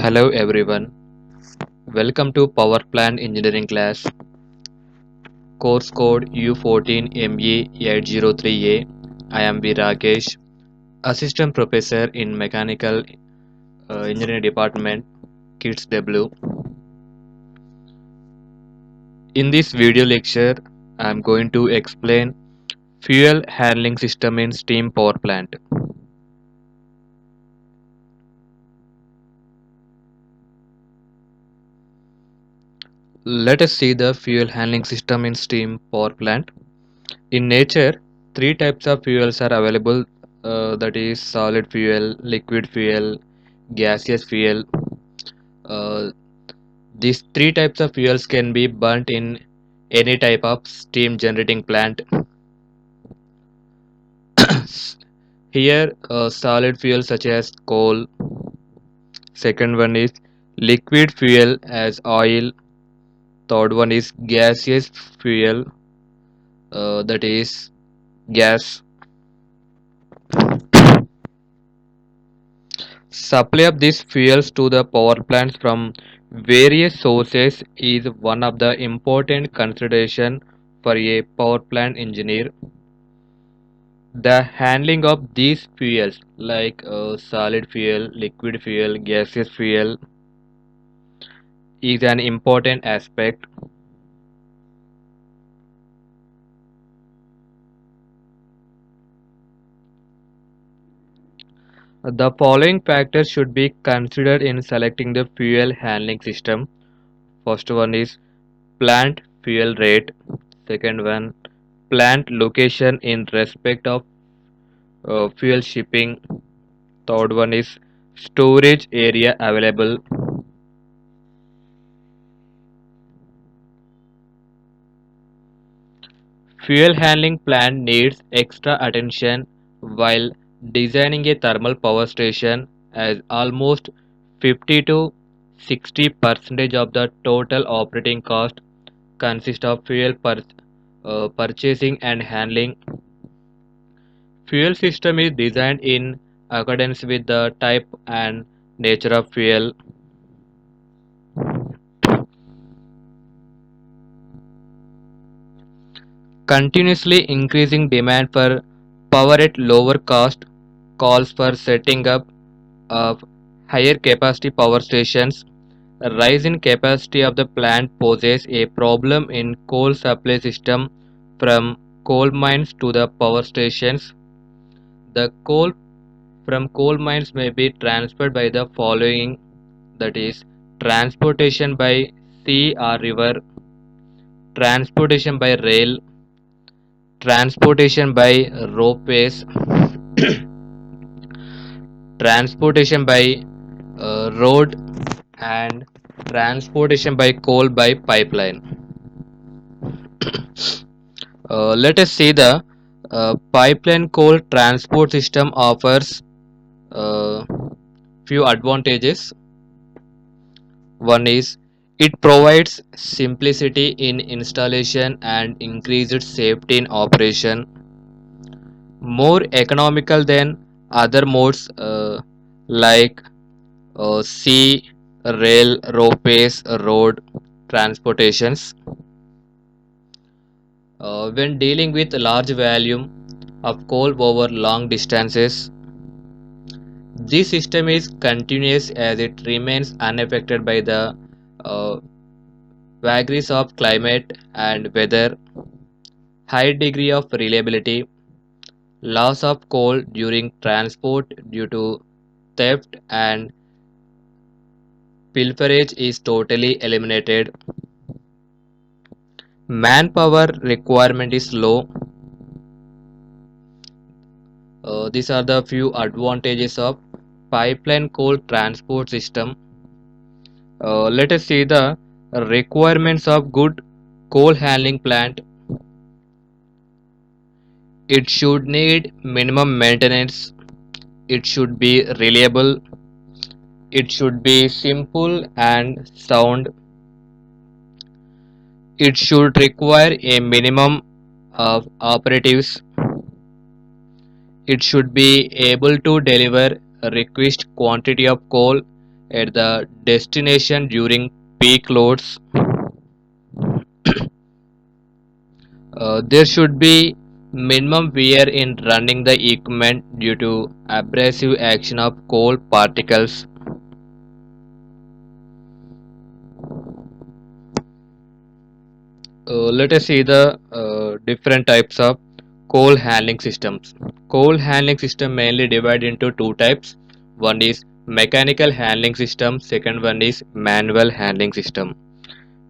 Hello everyone, welcome to Power Plant Engineering class, course code U14ME803A. I am V. Rakesh, Assistant Professor in Mechanical Engineering Department, KITS W. In this video lecture, I am going to explain fuel handling system in steam power plant. Let us see the fuel handling system in steam power plant. In nature, three types of fuels are available, that is solid fuel, liquid fuel, gaseous fuel. Uh, these three types of fuels can be burnt in any type of steam generating plant. Here, solid fuel such as coal. Second one is liquid fuel as oil. Third one is gaseous fuel, that is gas. Supply of these fuels to the power plants from various sources is one of the important consideration for a power plant engineer. The handling of these fuels like solid fuel, liquid fuel, gaseous fuel is an important aspect. The following factors should be considered in selecting the fuel handling system. First one is plant fuel rate. Second one, plant location in respect of fuel shipping. Third one is storage area available. Fuel handling plant needs extra attention while designing a thermal power station, as almost 50 to 60% of the total operating cost consists of purchasing and handling. Fuel system is designed in accordance with the type and nature of fuel. Continuously increasing demand for power at lower cost calls for setting up of higher capacity power stations. A rise in capacity of the plant poses a problem in coal supply system from coal mines to the power stations. The coal from coal mines may be transferred by the following, that is transportation by sea or river, transportation by rail, transportation by ropeways, transportation by road, and transportation by coal by pipeline. Let us see the pipeline coal transport system offers uh, few advantages. One is it provides simplicity in installation and increased safety in operation, more economical than other modes like sea, rail, ropeways, road transportations. When dealing with large volume of coal over long distances, this system is continuous as it remains unaffected by the uh, vagaries of climate and weather, high degree of reliability, loss of coal during transport due to theft and pilferage is totally eliminated. Manpower requirement is low. These are the few advantages of pipeline coal transport system. Let us see the requirements of good coal handling plant. It should need minimum maintenance. It should be reliable. It should be simple and sound. It should require a minimum of operatives. It should be able to deliver a requisite quantity of coal at the destination during peak loads. There should be minimum wear in running the equipment due to abrasive action of coal particles. Let us see the different types of coal handling systems. Coal handling system mainly divide into two types. One is mechanical handling system, second one is manual handling system.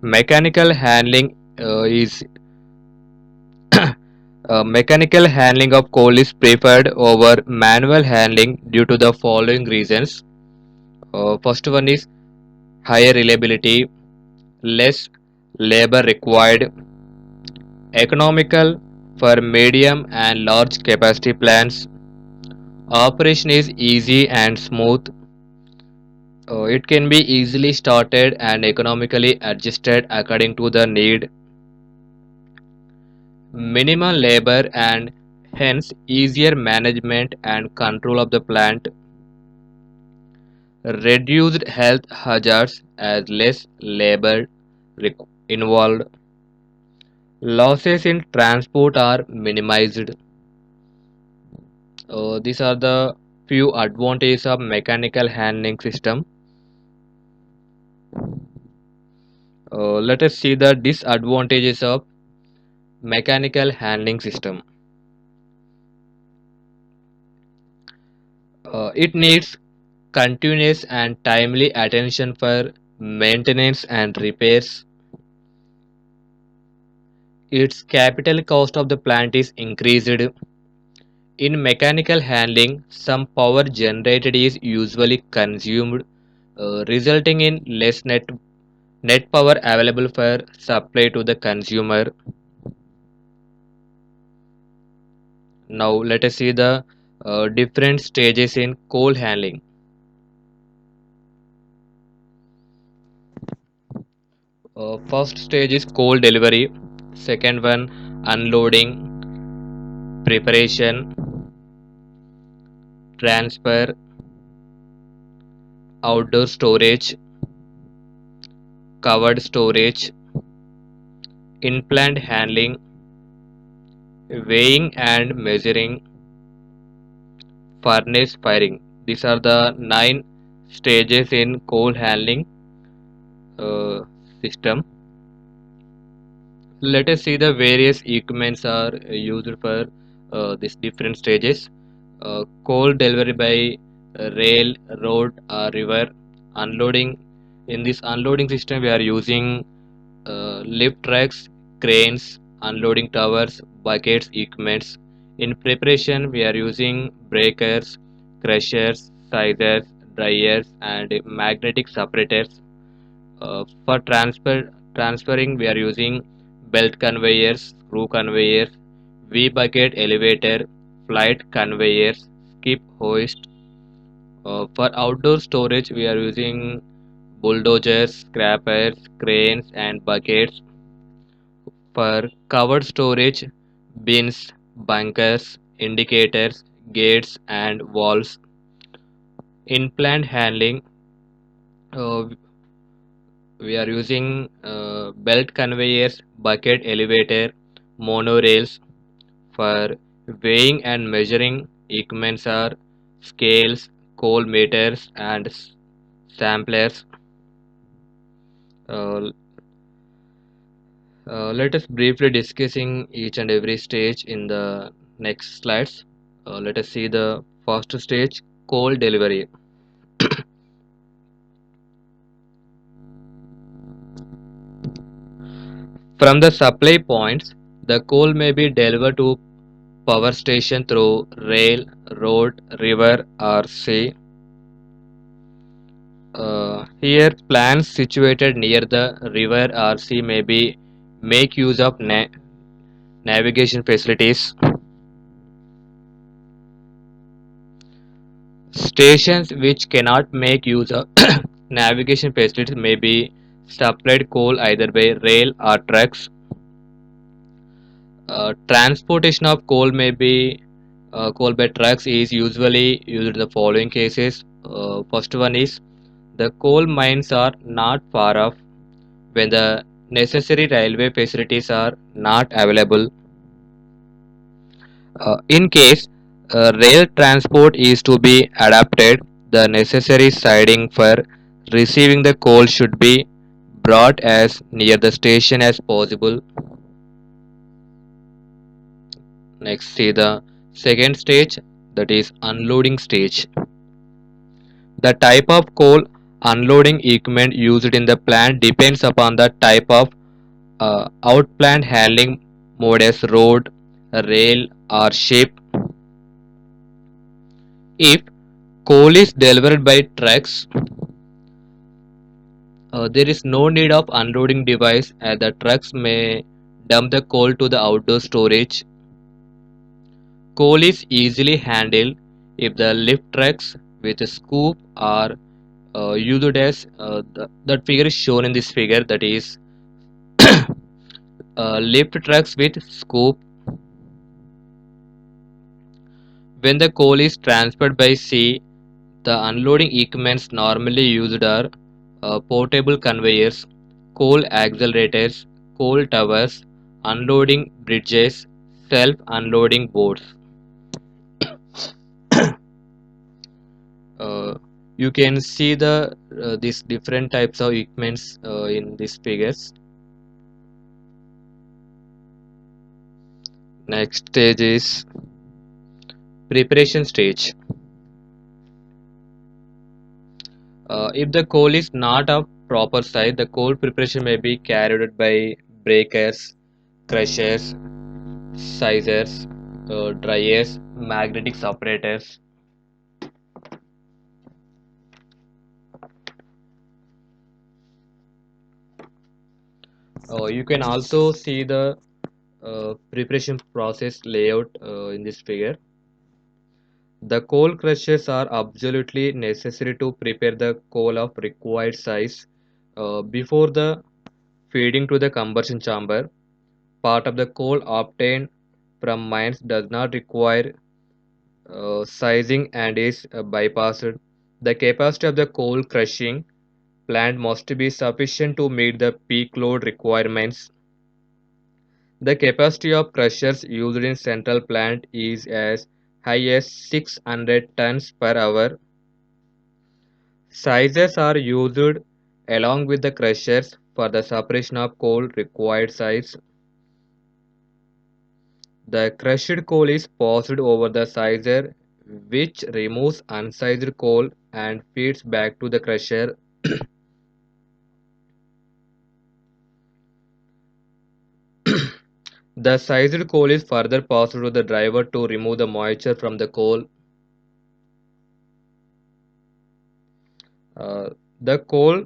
Mechanical handling is mechanical handling of coal is preferred over manual handling due to the following reasons. First one is higher reliability, less labor required, economical for medium and large capacity plants. Operation is easy and smooth. It can be easily started and economically adjusted according to the need. Minimal labor and hence easier management and control of the plant. Reduced health hazards as less labor involved. Losses in transport are minimized. These are the few advantages of mechanical handling system. Let us see the disadvantages of mechanical handling system. It needs continuous and timely attention for maintenance and repairs. Its capital cost of the plant is increased. In mechanical handling, some power generated is usually consumed, resulting in less net power available for supply to the consumer. Now let us see the different stages in coal handling. First stage is coal delivery. Second one, unloading, preparation, transfer, outdoor storage, covered storage, in-plant handling, weighing and measuring, furnace firing. These are the 9 stages in coal handling uh, system. Let us see the various equipments are used for these different stages. Coal delivery by rail, road, or river. Unloading. In this unloading system, we are using lift trucks, cranes, unloading towers, buckets, equipments. In preparation, we are using breakers, crushers, sizers, dryers, and magnetic separators. For transferring, we are using belt conveyors, screw conveyors, V-bucket elevator, flight conveyors, skip hoist. For outdoor storage, we are using bulldozers, scrappers, cranes, and buckets. For covered storage, bins, bunkers, indicators, gates, and walls. In plant handling, uh, we are using belt conveyors, bucket elevator, monorails. For weighing and measuring, equipments are scales, coal meters, and samplers. Uh, let us briefly discussing each and every stage in the next slides. Let us see the first stage, coal delivery. From the supply points, the coal may be delivered to power station through rail, road, river, or sea. Here, plants situated near the river or sea may be make use of navigation facilities. Stations which cannot make use of navigation facilities may be supplied coal either by rail or trucks. Transportation of coal may be coal by trucks is usually used in the following cases. First one is The coal mines are not far off. When the necessary railway facilities are not available, in case rail transport is to be adapted, the necessary siding for receiving the coal should be brought as near the station as possible. Next, see the second stage, that is unloading stage. The type of coal unloading equipment used in the plant depends upon the type of outplant handling mode as road, rail, or ship. If coal is delivered by trucks, there is no need of unloading device as the trucks may dump the coal to the outdoor storage. Coal is easily handled if the lift trucks with a scoop are used as that figure is shown in this figure, that is lift trucks with scoop. When the coal is transferred by sea, the unloading equipments normally used are portable conveyors, coal accelerators, coal towers, unloading bridges, self-unloading boats. Uh, you can see the these different types of equipments in these figures. Next stage is preparation stage. If the coal is not of proper size, the coal preparation may be carried out by breakers, crushers, sizers, dryers, magnetic separators. You can also see the preparation process layout in this figure. The coal crushers are absolutely necessary to prepare the coal of required size before the feeding to the combustion chamber. Part of the coal obtained from mines does not require sizing and is bypassed. The capacity of the coal crushing plant must be sufficient to meet the peak load requirements. The capacity of crushers used in central plant is as high as 600 tons per hour. Sizes are used along with the crushers for the separation of coal required size. The crushed coal is passed over the sizer, which removes unsized coal and feeds back to the crusher. The sized coal is further passed to the driver to remove the moisture from the coal. Uh, the coal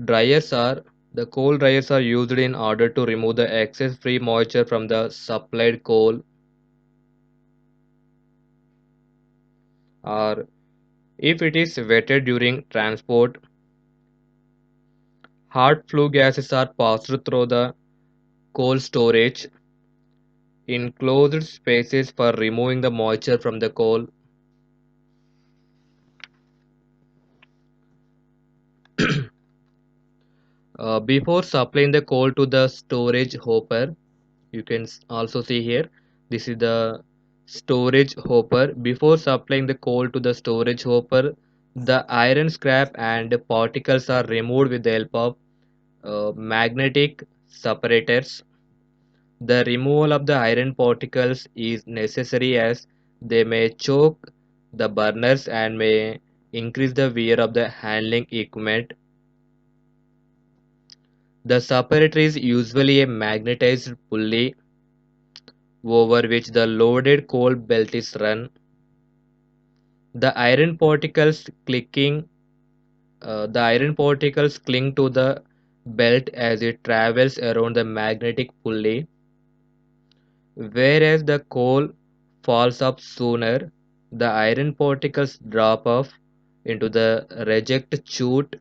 dryers are the coal dryers are used in order to remove the excess free moisture from the supplied coal, or if it is wetted during transport. Hot flue gases are passed through the coal storage in closed spaces for removing the moisture from the coal. Before supplying the coal to the storage hopper, you can also see here, this is the storage hopper. Before supplying the coal to the storage hopper, the iron scrap and particles are removed with the help of magnetic separators. The removal of the iron particles is necessary as they may choke the burners and may increase the wear of the handling equipment. The separator is usually a magnetized pulley over which the loaded coal belt is run. The iron particles cling to the belt as it travels around the magnetic pulley, whereas the coal falls up sooner. The iron particles drop off into the reject chute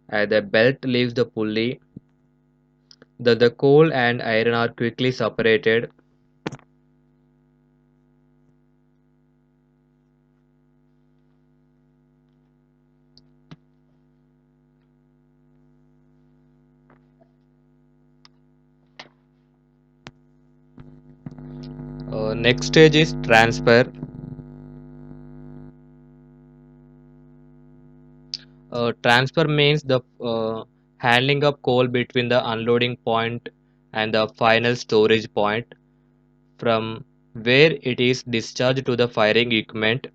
as the belt leaves the pulley. The coal and iron are quickly separated. Next stage is transfer. Transfer means the handling of coal between the unloading point and the final storage point, from where it is discharged to the firing equipment.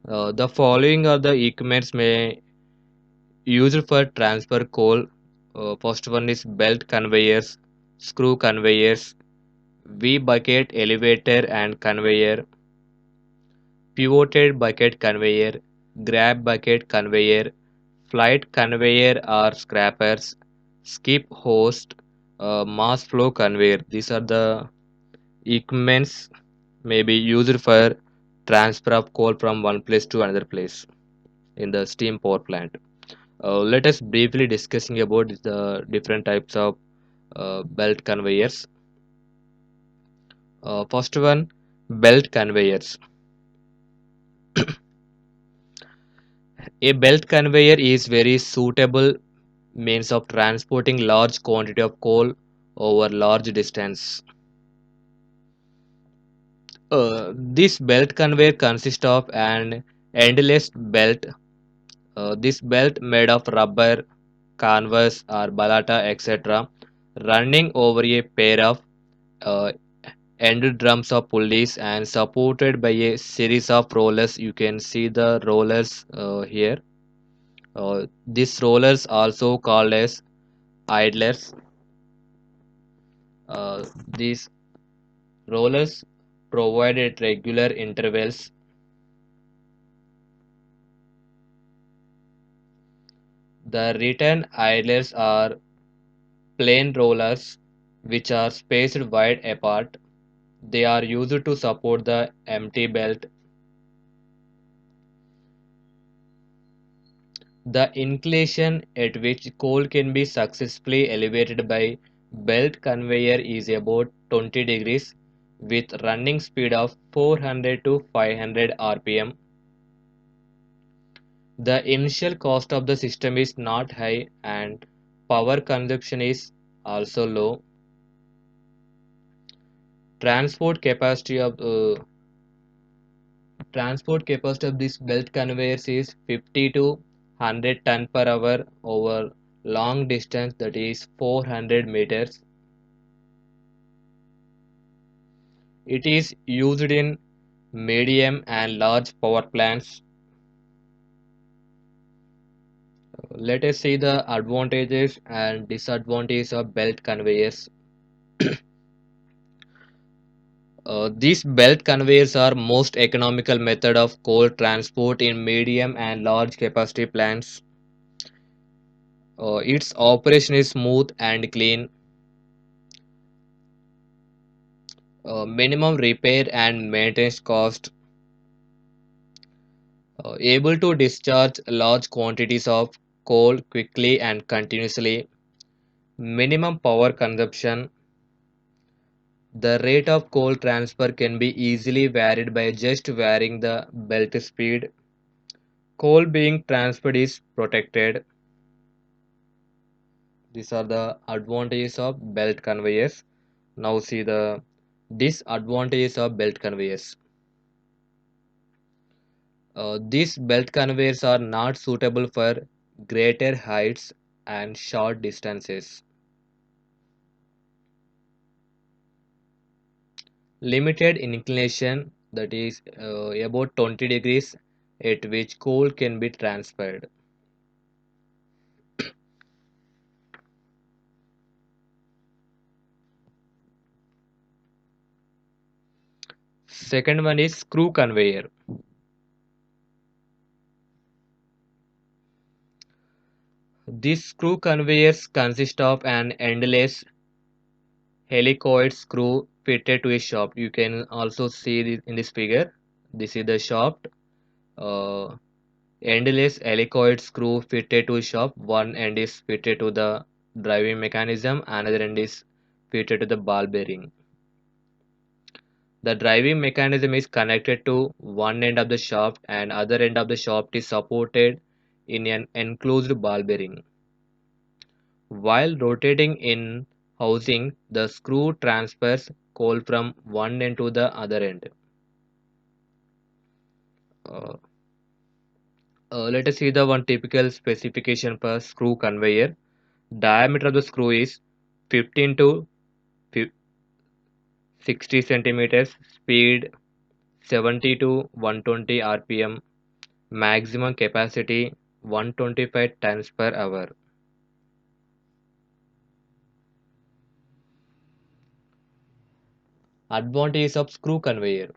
The following are the equipments may used for transfer coal. First one is belt conveyors, screw conveyors, V bucket elevator and conveyor, pivoted bucket conveyor, grab bucket conveyor, flight conveyor or scrappers, skip host, mass flow conveyor. These are the equipments may be used for transfer of coal from one place to another place in the steam power plant. Let us briefly discussing about the different types of belt conveyors. First one, belt conveyors. A belt conveyor is very suitable means of transporting large quantity of coal over large distance. This belt conveyor consists of an endless belt. This belt made of rubber, canvas or balata etc. running over a pair of uh, end drums of pulleys and supported by a series of rollers. You can see the rollers here. These rollers also called as idlers. These rollers provide at regular intervals. The return idlers are plain rollers which are spaced wide apart. They are used to support the empty belt. The inclination at which coal can be successfully elevated by belt conveyor is about 20 degrees with running speed of 400 to 500 rpm. The initial cost of the system is not high and power consumption is also low. Transport capacity of transport capacity of this belt conveyors is 50 to 100 ton per hour over long distance, that is 400 meters. It is used in medium and large power plants. Let us see the advantages and disadvantages of belt conveyors. These belt conveyors are most economical method of coal transport in medium and large capacity plants. Its operation is smooth and clean. Minimum repair and maintenance cost. Able to discharge large quantities of coal quickly and continuously. Minimum power consumption. The rate of coal transfer can be easily varied by just varying the belt speed. Coal being transferred is protected. These are the advantages of belt conveyors. Now see the disadvantages of belt conveyors. These belt conveyors are not suitable for greater heights and short distances. Limited inclination, that is about 20 degrees at which coal can be transferred. Second one is screw conveyor. These screw conveyors consist of an endless helicoid screw fitted to a shaft. You can also see this in this figure. This is the shaft. Uh, Endless helicoid screw fitted to a shaft. One end is fitted to the driving mechanism, another end is fitted to the ball bearing. The driving mechanism is connected to one end of the shaft and other end of the shaft is supported in an enclosed ball bearing. While rotating in housing, the screw transfers coal from one end to the other end. Uh, Let us see the one typical specification per screw conveyor. Diameter of the screw is 15 to 60 centimeters. Speed 70 to 120 rpm. Maximum capacity 125 tons per hour. Advantage of screw conveyor.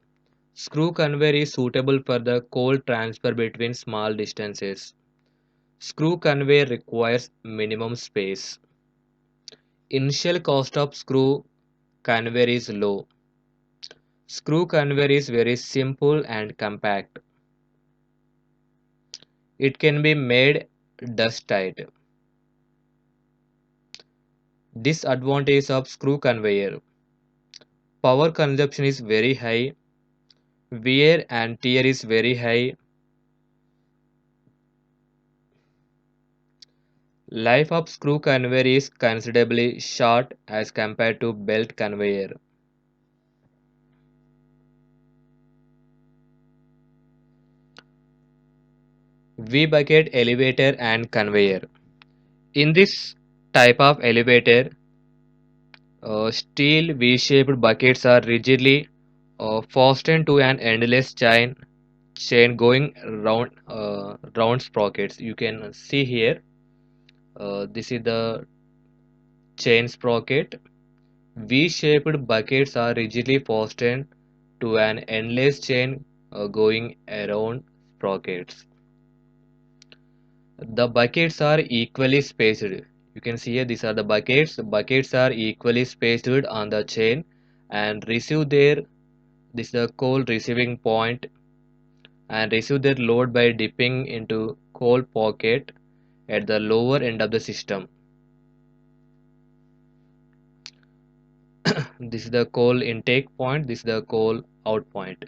Screw conveyor is suitable for the coal transfer between small distances. Screw conveyor requires minimum space. Initial cost of screw conveyor is low. Screw conveyor is very simple and compact. It can be made dust tight. Disadvantage of screw conveyor. Power consumption is very high. Wear and tear is very high. Life of screw conveyor is considerably short as compared to belt conveyor. V-bucket elevator and conveyor. In this type of elevator, steel V-shaped buckets are rigidly fastened to an endless chain going round sprockets. You can see here. This is the chain sprocket. V-shaped buckets are rigidly fastened to an endless chain going around sprockets. The buckets are equally spaced. You can see here these are the buckets. The buckets are equally spaced on the chain and receive their this is the coal receiving point and receive their load by dipping into coal pocket at the lower end of the system. This is the coal intake point, this is the coal out point.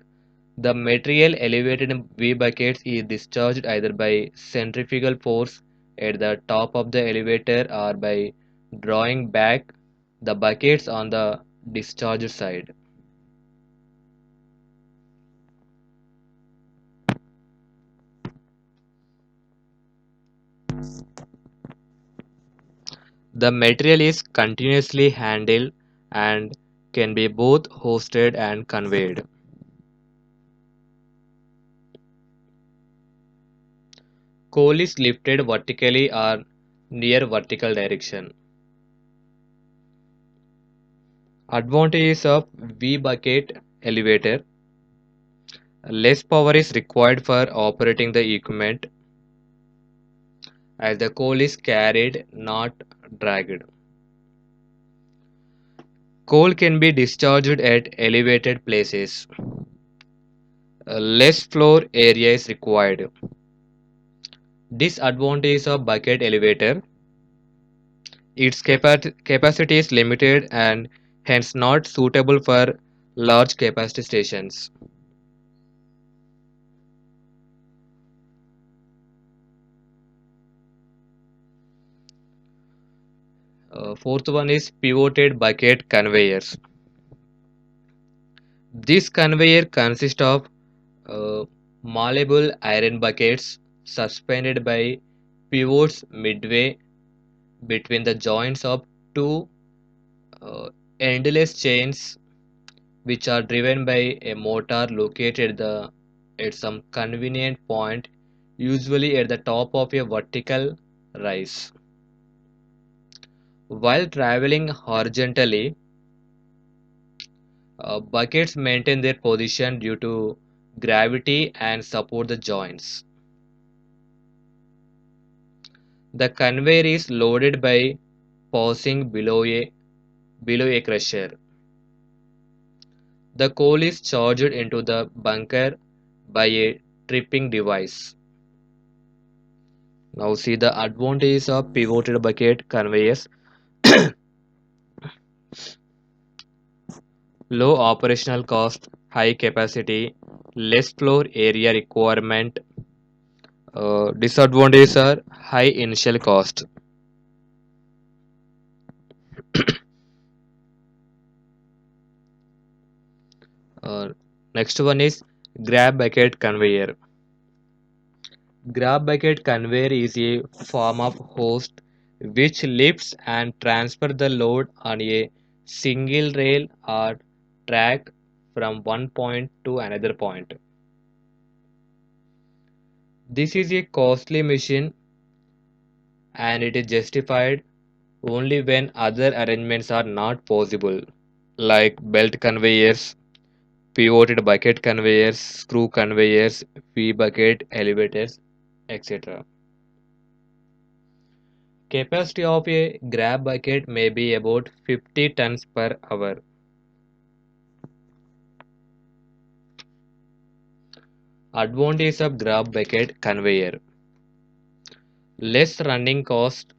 The material elevated in V buckets is discharged either by centrifugal force at the top of the elevator or by drawing back the buckets on the discharge side. The material is continuously handled and can be both hosted and conveyed. Coal is lifted vertically or near vertical direction. Advantages of V bucket elevator. Less power is required for operating the equipment as the coal is carried, not dragged. Coal can be discharged at elevated places. Less floor area is required. Disadvantage of bucket elevator. Its capacity is limited and hence not suitable for large capacity stations. Fourth one is pivoted bucket conveyors. This conveyor consists of uh, malleable iron buckets suspended by pivots midway between the joints of two uh, endless chains which are driven by a motor located at some convenient point, usually at the top of a vertical rise. While traveling horizontally, buckets maintain their position due to gravity and support the joints. The conveyor is loaded by passing below a crusher. The coal is charged into the bunker by a tripping device. Now see the advantages of pivoted bucket conveyors. Low operational cost, high capacity, less floor area requirement. Disadvantages are high initial cost. Next one is grab bucket conveyor. Grab bucket conveyor is a form of hose which lifts and transfers the load on a single rail or track from one point to another point. This is a costly machine and it is justified only when other arrangements are not possible, like belt conveyors, pivoted bucket conveyors, screw conveyors, V bucket elevators, etc. Capacity of a grab bucket may be about 50 tons per hour. Advantage of grab bucket conveyor: less running cost.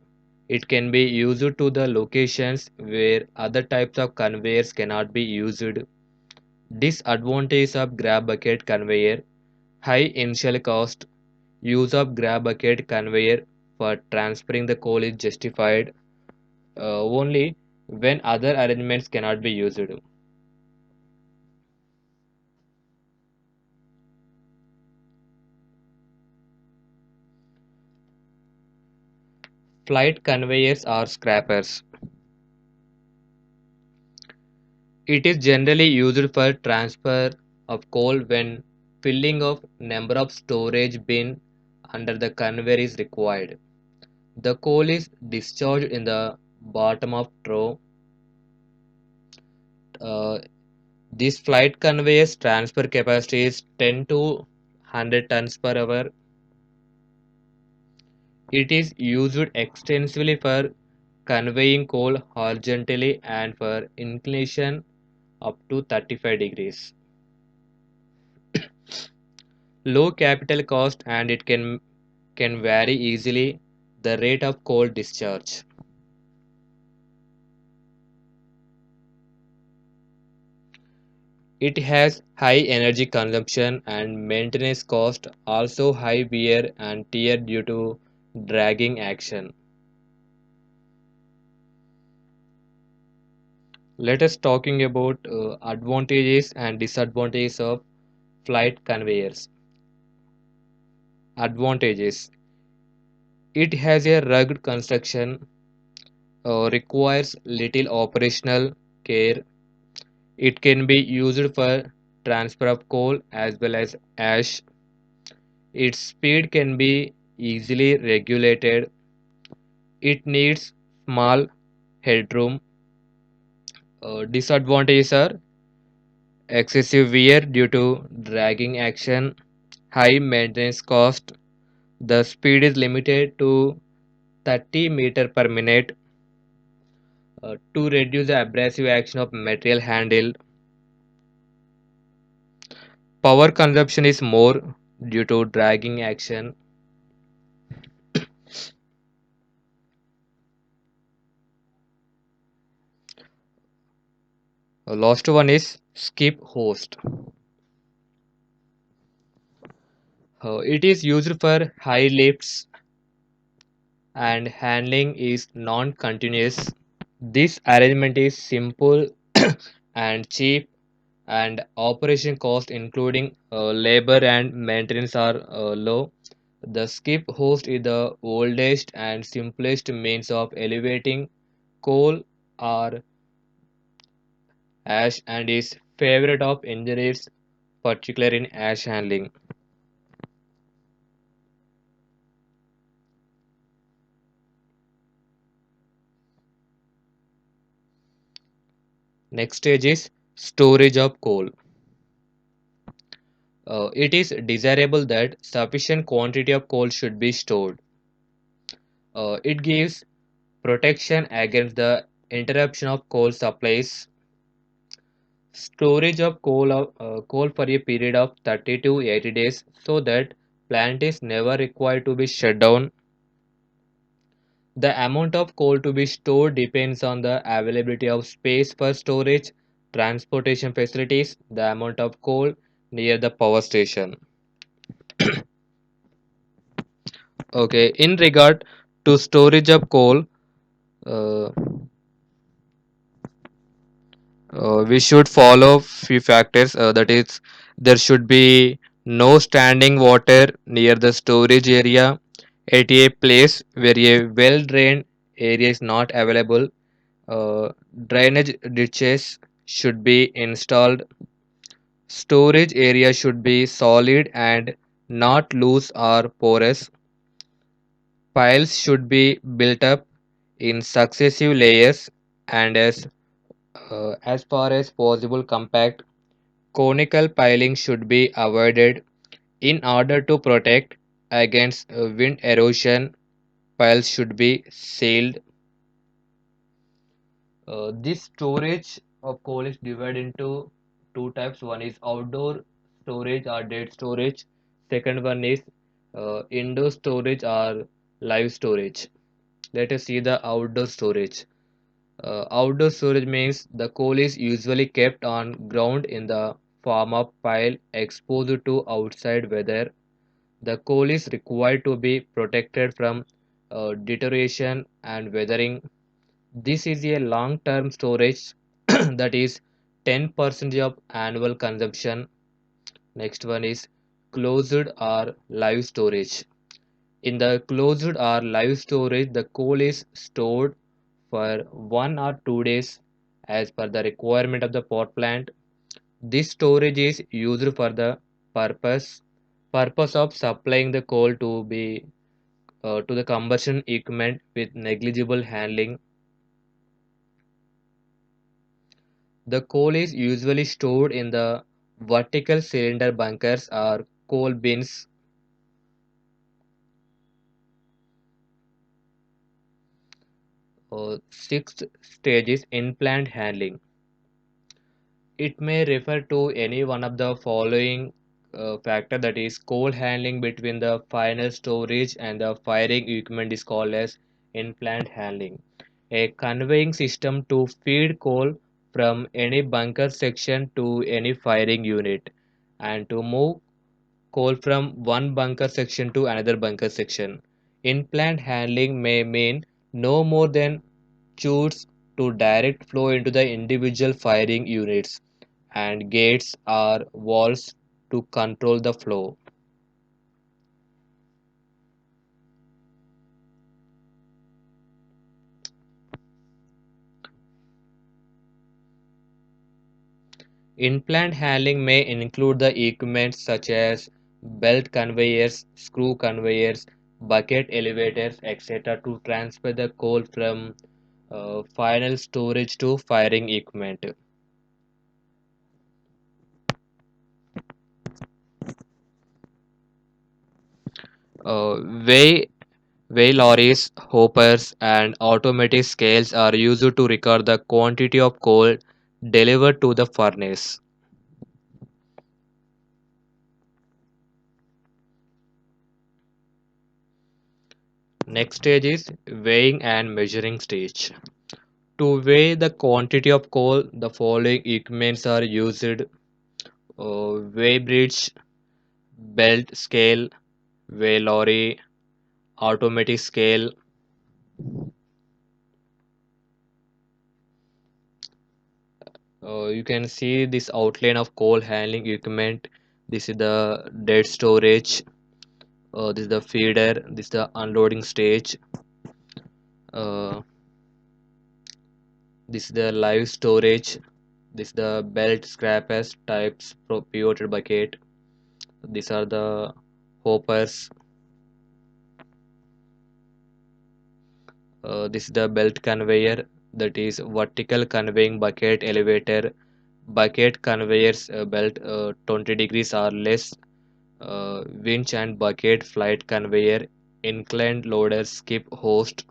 It can be used to the locations where other types of conveyors cannot be used. Disadvantage of grab bucket conveyor: high initial cost. Use of grab bucket conveyor for transferring the coal is justified only when other arrangements cannot be used. Flight conveyors are scrappers. It is generally used for transfer of coal when filling of number of storage bin under the conveyor is required. The coal is discharged in the bottom of trough. Uh, this flight conveyors transfer capacity is 10 to 100 tons per hour. It is used extensively for conveying coal horizontally and for inclination up to 35 degrees. Low capital cost and it can vary easily the rate of coal discharge. It has high energy consumption and maintenance cost, also high wear and tear due to dragging action. Let us talking about advantages and disadvantages of flight conveyors. Advantages: it has a rugged construction, requires little operational care. It can be used for transfer of coal as well as ash. Its speed can be easily regulated. It needs small headroom. Disadvantages are excessive wear due to dragging action, high maintenance cost. The speed is limited to 30 meter per minute to reduce the abrasive action of material handled. Power consumption is more due to dragging action. Last one is skip host. It is used for high lifts and handling is non-continuous. This arrangement is simple and cheap and operation cost including labor and maintenance are low. The skip host is the oldest and simplest means of elevating coal or ash and is favorite of engineers, particularly in ash handling. Next stage is storage of coal. It is desirable that sufficient quantity of coal should be stored. It gives protection against the interruption of coal supplies. Storage of coal for a period of 30 to 80 days so that plant is never required to be shut down. The amount of coal to be stored depends on the availability of space for storage, transportation facilities, the amount of coal near the power station. Okay, in regard to storage of coal, uh, we should follow few factors, that is There should be no standing water near the storage area at a place where a well drained area is not available. Uh, Drainage ditches should be installed. Storage area should be solid and not loose or porous. Piles should be built up in successive layers and as far as possible compact. Conical piling should be avoided in order to protect against wind erosion. Piles should be sealed. This storage of coal is divided into two types. One is outdoor storage or dead storage. Second one is indoor storage or live storage. Let us see the outdoor storage. Outdoor storage means the coal is usually kept on ground in the form of pile exposed to outside weather. The coal is required to be protected from deterioration and weathering. This is a long-term storage that is 10% of annual consumption. Next one is closed or live storage. In the closed or live storage, the coal is stored for 1 or 2 days as per the requirement of the power plant. This storage is used for the purpose of supplying the coal to the combustion equipment with negligible handling. The coal is usually stored in the vertical cylinder bunkers or coal bins. Sixth stage is in-plant handling. It may refer to any one of the following factor, that is coal handling between the final storage and the firing equipment is called as in-plant handling. A conveying system to feed coal from any bunker section to any firing unit and to move coal from one bunker section to another bunker section. In-plant handling may mean no more than chutes to direct flow into the individual firing units and gates or walls to control the flow. In-plant handling may include the equipment such as belt conveyors, screw conveyors, bucket elevators, etc. to transfer the coal from final storage to firing equipment. Uh, weigh, weigh lorries, hoppers, and automatic scales are used to record the quantity of coal delivered to the furnace. Next stage is weighing and measuring stage. To weigh the quantity of coal, the following equipments are used: weigh bridge, belt scale, weigh lorry, automatic scale. You can see this outline of coal handling equipment. This is the dead storage. This is the feeder. This is the unloading stage. Uh, this is the live storage. This is the belt scrapers types pivoted bucket. These are the hoppers. This is the belt conveyor, that is vertical conveying bucket elevator. Bucket conveyors belt 20 degrees or less. Winch and bucket flight conveyor. Inclined loader skip host.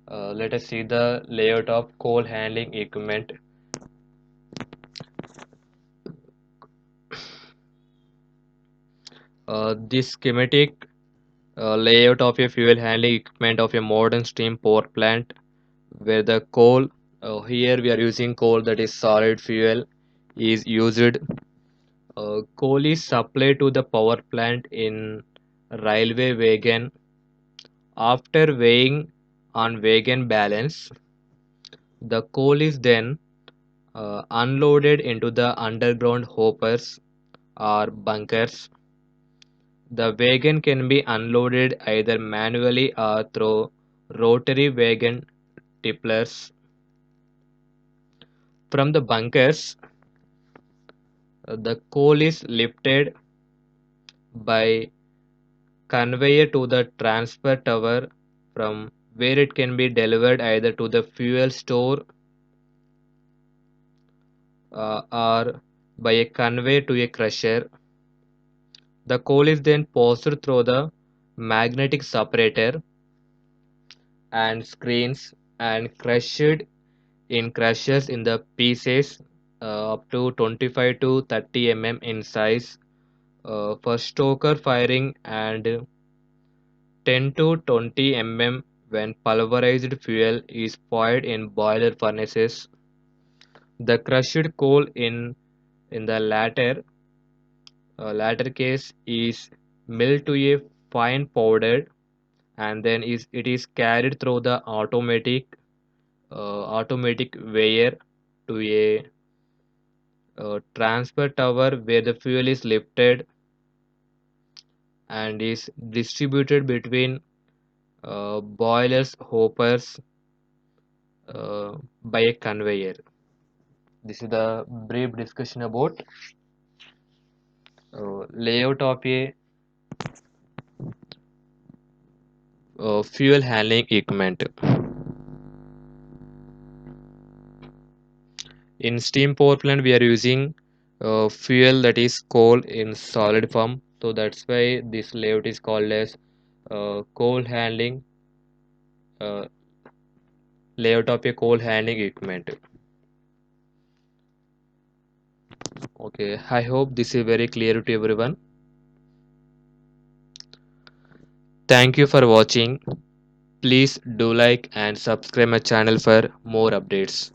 Let us see the layout of coal handling equipment. This schematic layout of a fuel handling equipment of a modern steam power plant, where the coal, here we are using coal, that is solid fuel, is used. Coal is supplied to the power plant in railway wagon. After weighing on wagon balance, The coal is then unloaded into the underground hoppers or bunkers. The wagon can be unloaded either manually or through rotary wagon tipplers. From the bunkers, the coal is lifted by conveyor to the transfer tower from where it can be delivered either to the fuel store or by a conveyor to a crusher. The coal is then passed through the magnetic separator and screens and crushed in crushers in the pieces up to 25 to 30 in size for stoker firing and 10 to 20 when pulverized fuel is fired in boiler furnaces. The crushed coal in the latter case is milled to a fine powder and then it is carried through the automatic weigher to a transfer tower where the fuel is lifted and is distributed between boilers hoppers by a conveyor. This is the brief discussion about layout of a fuel handling equipment. In steam power plant, we are using fuel that is coal in solid form. So that's why this layout is called as coal handling uh, layout of a coal handling equipment. Okay, I hope this is very clear to everyone. Thank you for watching. Please do like and subscribe my channel for more updates.